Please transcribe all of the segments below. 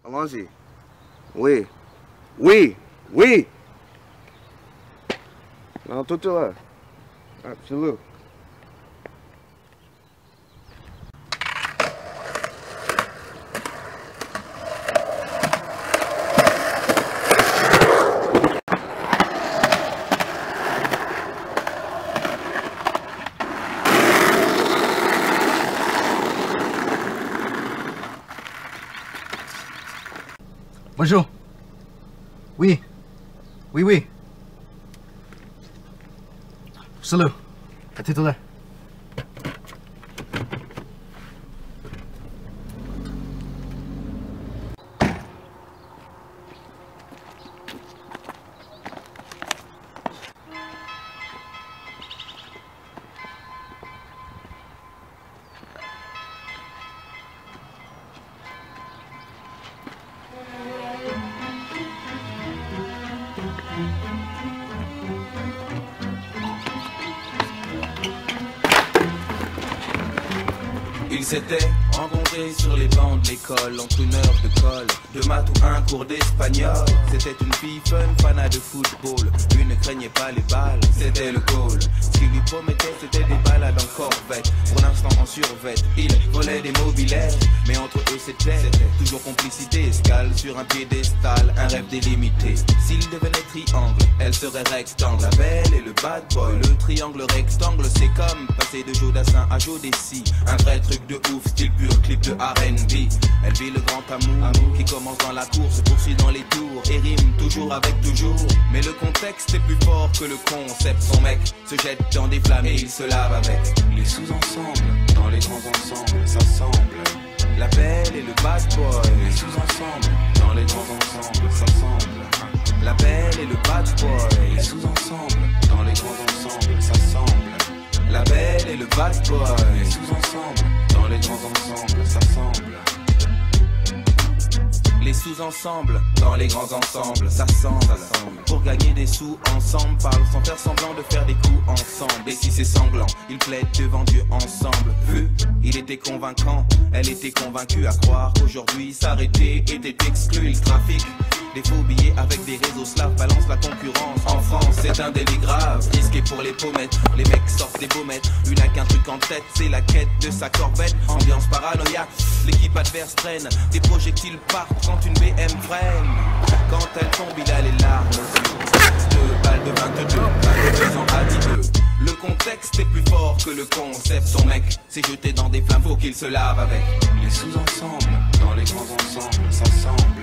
Allons-y. Oui. Oui. Oui. Non, tout est là. Absolument. Bonjour. Oui. Oui, oui. Salut. À tout à l'heure. Ils s'étaient rencontrés sur les bancs de l'école, entre une heure de colle, de maths ou un cours d'espagnol. C'était une fille fun, fanat de football. Lui ne craignait pas les balles, c'était le goal. Ce qu'il lui promettait, c'était des balades en corvette. Pour l'instant en survette, il volait des mobilettes. Mais entre eux c'était toujours complicité. Escale sur un piédestal, un rêve délimité. S'il devenait triangle, elle serait rectangle. La belle et le bad boy, le triangle rectangle. C'est comme passer de Jodassin à Jodeci. Un vrai truc de ouf, style pur clip de R&B. Elle vit le grand amour qui commence dans la cour, se poursuit dans les tours et rime toujours avec toujours. Mais le contexte est plus fort que le concept. Son mec se jette dans des flammes et il se lave avec. Les sous-ensembles, dans les grands ensembles, ça semble. La belle et le bad boy. Les sous-ensembles, dans les grands ensembles, ça semble. La belle et le bad boy. Les sous-ensembles, dans les grands ensembles, ça semble. La belle et le bad boy. Les sous-ensembles, dans les grands ensembles, ça semble. Les sous-ensembles, dans les grands ensembles, ça semble. Pour gagner des sous ensemble, parle sans faire semblant de faire des coups ensemble. Et si c'est sanglant, ils plaident devant Dieu ensemble. Vu, il était convaincant, elle était convaincue à croire qu'aujourd'hui s'arrêter était exclu. Il trafic des faux billets avec des réseaux slaves, balance la concurrence. En France, c'est un délit grave, risqué pour les pommettes. Les mecs sortent des baumettes, lui n'a qu'un truc en tête, c'est la quête de sa corvette. Ambiance paranoïaque, l'équipe adverse traîne, des projectiles partent quand une BM freine. Quand elle tombe, il a les larmes aux yeux. 2 balles de 22, 22 ans à 12. Le contexte est plus fort que le concept. Son mec s'est jeté dans des flammes, faut qu'il se lave avec. Les sous-ensembles, dans les grands ensembles, ça semble.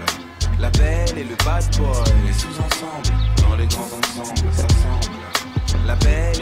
La belle et le bad boy. Les sous-ensembles, dans les grands ensembles, ça semble. La belle